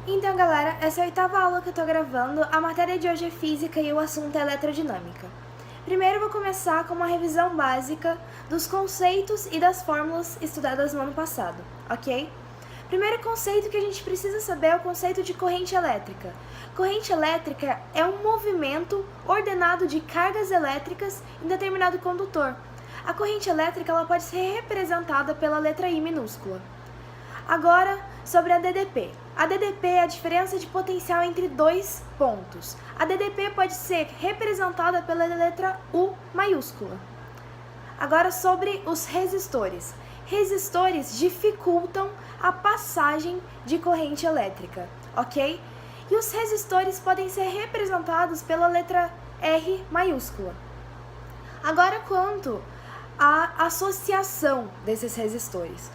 Então, galera, essa é a oitava aula que eu tô gravando. A matéria de hoje é física e o assunto é eletrodinâmica. Primeiro, eu vou começar com uma revisão básica dos conceitos e das fórmulas estudadas no ano passado, ok? Primeiro conceito que a gente precisa saber é o conceito de corrente elétrica. Corrente elétrica é um movimento ordenado de cargas elétricas em determinado condutor. A corrente elétrica ela pode ser representada pela letra I minúscula. Agora, sobre a DDP. A DDP é a diferença de potencial entre dois pontos. A DDP pode ser representada pela letra U maiúscula. Agora, sobre os resistores. Resistores dificultam a passagem de corrente elétrica, ok? E os resistores podem ser representados pela letra R maiúscula. Agora, quanto à associação desses resistores.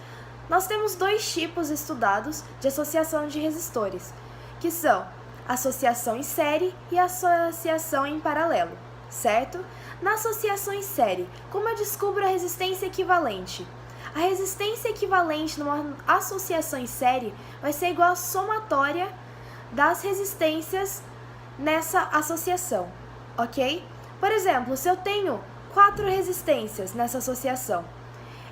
Nós temos dois tipos estudados de associação de resistores, que são associação em série e associação em paralelo, certo? Na associação em série, como eu descubro a resistência equivalente? A resistência equivalente numa associação em série vai ser igual à somatória das resistências nessa associação, ok? Por exemplo, se eu tenho 4 resistências nessa associação,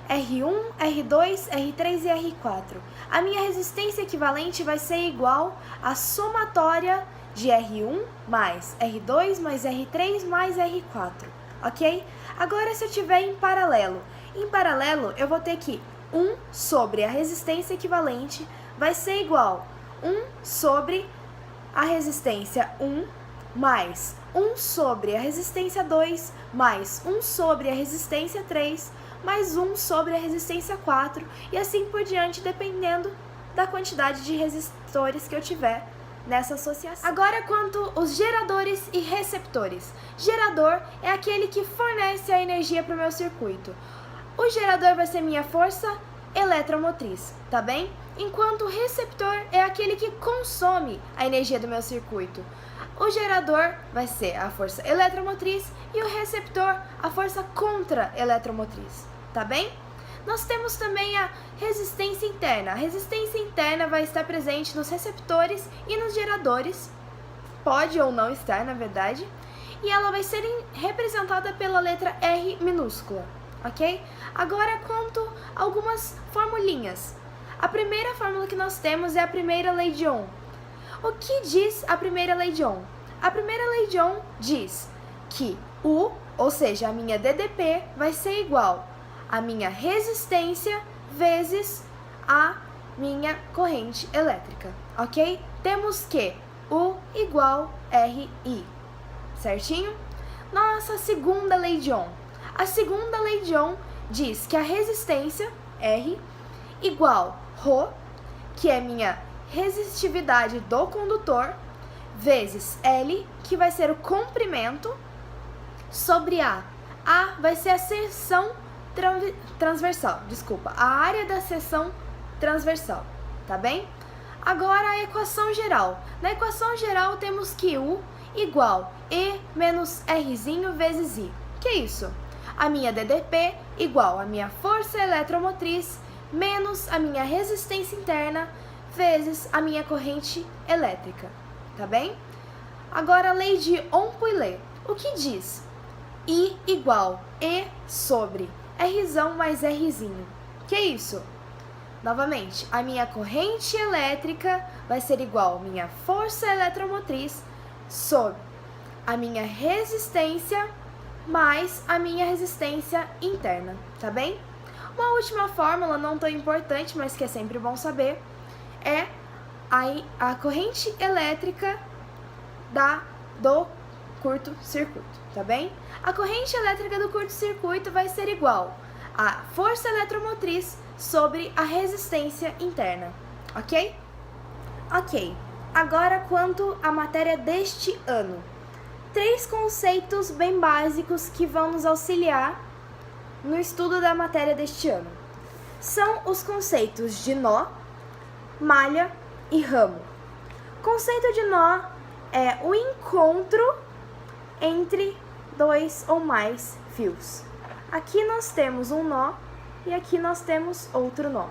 R1, R2, R3 e R4. A minha resistência equivalente vai ser igual à somatória de R1 mais R2 mais R3 mais R4, ok? Agora, se eu tiver em paralelo eu vou ter que 1 sobre a resistência equivalente vai ser igual a 1 sobre a resistência 1 mais 1 sobre a resistência 2 mais 1 sobre a resistência 3 mais 1 sobre a resistência 4 e assim por diante, dependendo da quantidade de resistores que eu tiver nessa associação. Agora, quanto aos geradores e receptores. Gerador é aquele que fornece a energia para o meu circuito. O gerador vai ser minha força eletromotriz, tá bem? Enquanto o receptor é aquele que consome a energia do meu circuito. O gerador vai ser a força eletromotriz e o receptor a força contra-eletromotriz, tá bem? Nós temos também a resistência interna. A resistência interna vai estar presente nos receptores e nos geradores, pode ou não estar, na verdade, e ela vai ser representada pela letra R minúscula, ok? Agora, quanto a algumas formulinhas. A primeira fórmula que nós temos é a primeira lei de Ohm. O que diz a primeira lei de Ohm? A primeira lei de Ohm diz que U, ou seja, a minha DDP, vai ser igual a minha resistência vezes a minha corrente elétrica, ok? Temos que U igual RI, certinho? Nossa segunda lei de Ohm. A segunda lei de Ohm diz que a resistência, R, igual Rho, que é minha resistividade do condutor, vezes L, que vai ser o comprimento, sobre A. A vai ser a seção transversal, a área da seção transversal, tá bem? Agora a equação geral. Na equação geral temos que U igual E menos Rzinho vezes I. Que é isso? A minha DDP igual a minha força eletromotriz menos a minha resistência interna vezes a minha corrente elétrica, tá bem? Agora a lei de Ohm-Pouillet. O que diz? I igual E sobre Rzão mais Rzinho. Que é isso? Novamente, a minha corrente elétrica vai ser igual a minha força eletromotriz sobre a minha resistência mais a minha resistência interna, tá bem? Uma última fórmula, não tão importante, mas que é sempre bom saber, é a corrente elétrica do curto-circuito, tá bem? A corrente elétrica do curto-circuito vai ser igual a força eletromotriz sobre a resistência interna, ok? Ok, agora quanto à matéria deste ano. 3 conceitos bem básicos que vão nos auxiliar no estudo da matéria deste ano. São os conceitos de nó, malha e ramo. Conceito de nó é o encontro entre 2 ou mais fios. Aqui nós temos um nó e aqui nós temos outro nó.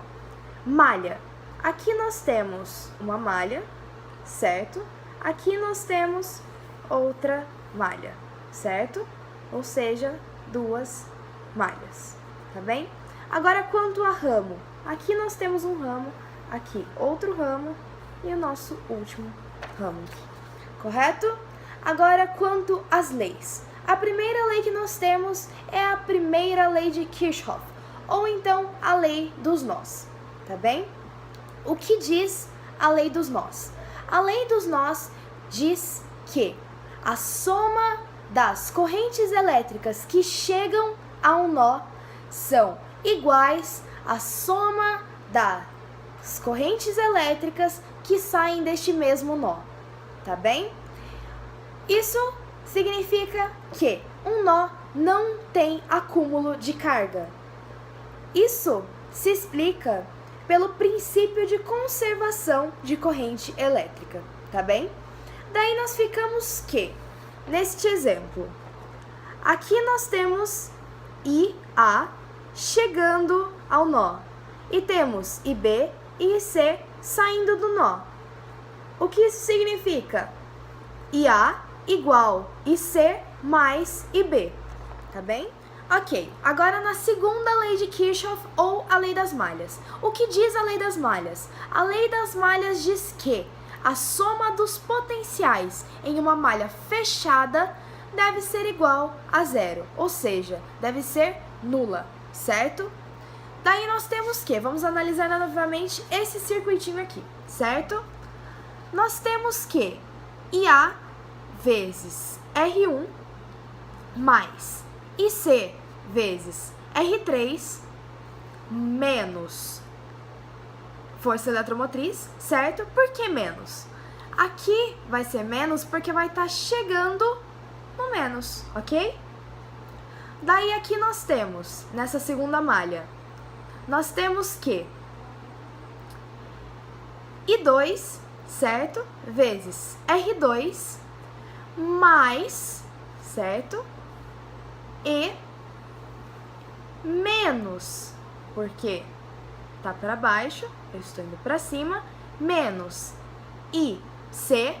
Malha. Aqui nós temos uma malha certo? Aqui nós temos outra malha, certo? Ou seja, 2 malhas, tá bem? Agora, quanto a ramo, aqui nós temos um ramo, aqui outro ramo e o nosso último ramo, correto? Agora, quanto às leis, a primeira lei que nós temos é a primeira lei de Kirchhoff, ou então a lei dos nós, tá bem? O que diz a lei dos nós? A lei dos nós diz que a soma das correntes elétricas que chegam a um nó são iguais à soma das correntes elétricas que saem deste mesmo nó, tá bem? Isso significa que um nó não tem acúmulo de carga. Isso se explica pelo princípio de conservação de corrente elétrica, tá bem? Daí nós ficamos que, neste exemplo, aqui nós temos IA chegando ao nó e temos IB e IC saindo do nó. O que isso significa? IA igual IC mais IB, tá bem? Ok, agora na segunda lei de Kirchhoff, ou a lei das malhas. O que diz a lei das malhas? A lei das malhas diz que a soma dos potenciais em uma malha fechada deve ser igual a 0, ou seja, deve ser nula, certo? Daí nós temos que, vamos analisar novamente esse circuitinho aqui, certo? Nós temos que IA vezes R1 mais IC vezes R3 menos força eletromotriz, certo? Por que menos? Aqui vai ser menos porque vai estar chegando no menos, ok? Daí aqui nós temos, nessa segunda malha, nós temos que I2, certo? Vezes R2 mais, certo? E menos, porque tá para baixo, eu estou indo para cima, menos IC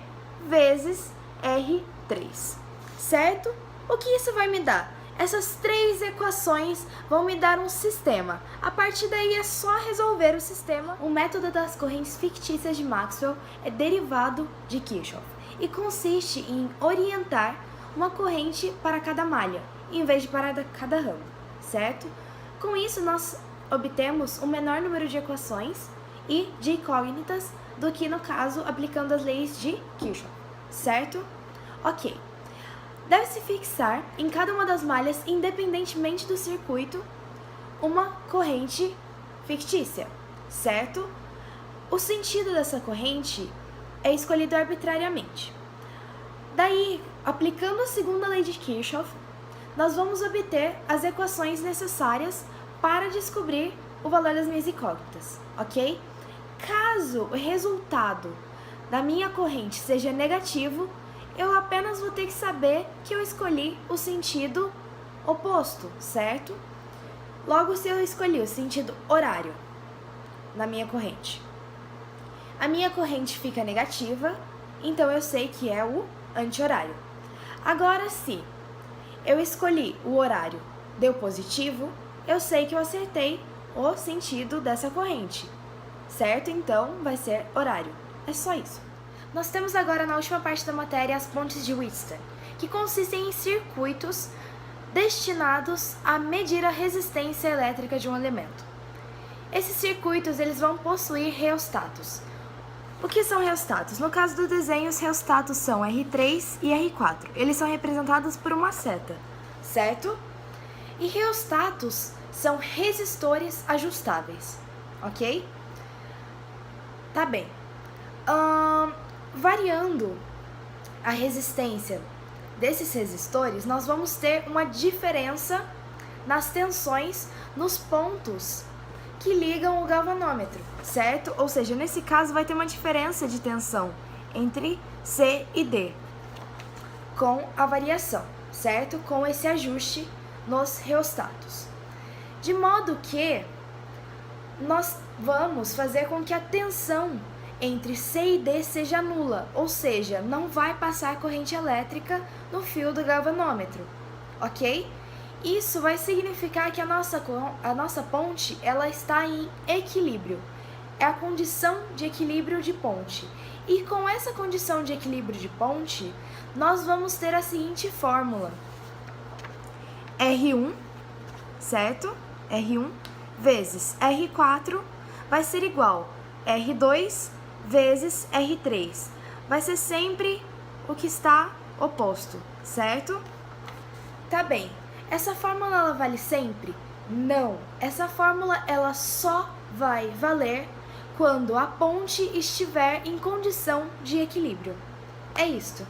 vezes R3, certo? O que isso vai me dar? Essas 3 equações vão me dar um sistema. A partir daí é só resolver o sistema. O método das correntes fictícias de Maxwell é derivado de Kirchhoff e consiste em orientar uma corrente para cada malha, em vez de para cada ramo, certo? Com isso, nós obtemos um menor número de equações e de incógnitas do que, no caso, aplicando as leis de Kirchhoff, certo? Ok. Deve-se fixar em cada uma das malhas, independentemente do circuito, uma corrente fictícia, certo? O sentido dessa corrente é escolhido arbitrariamente. Daí, aplicando a segunda lei de Kirchhoff, nós vamos obter as equações necessárias para descobrir o valor das minhas incógnitas, ok? Caso o resultado da minha corrente seja negativo, eu apenas vou ter que saber que eu escolhi o sentido oposto, certo? Logo, se eu escolhi o sentido horário na minha corrente, a minha corrente fica negativa, então eu sei que é o anti-horário. Agora, se eu escolhi o horário, deu positivo, eu sei que eu acertei o sentido dessa corrente, certo? Então, vai ser horário. É só isso. Nós temos agora na última parte da matéria as pontes de Wheatstone, que consistem em circuitos destinados a medir a resistência elétrica de um elemento. Esses circuitos eles vão possuir reostatos. O que são reostatos? No caso do desenho, os reostatos são R3 e R4. Eles são representados por uma seta, certo? E reostatos são resistores ajustáveis, ok? Tá bem. Variando a resistência desses resistores, nós vamos ter uma diferença nas tensões nos pontos que ligam o galvanômetro, certo? Ou seja, nesse caso vai ter uma diferença de tensão entre C e D, com a variação, certo? Com esse ajuste nos reostatos. De modo que nós vamos fazer com que a tensão entre C e D seja nula, ou seja, não vai passar corrente elétrica no fio do galvanômetro, ok? Isso vai significar que a nossa ponte ela está em equilíbrio. É a condição de equilíbrio de ponte. E com essa condição de equilíbrio de ponte, nós vamos ter a seguinte fórmula. R1, certo? R1 vezes R4 vai ser igual a R2 vezes R3. Vai ser sempre o que está oposto, certo? Tá bem. Essa fórmula ela vale sempre? Não. Essa fórmula ela só vai valer quando a ponte estiver em condição de equilíbrio. É isto.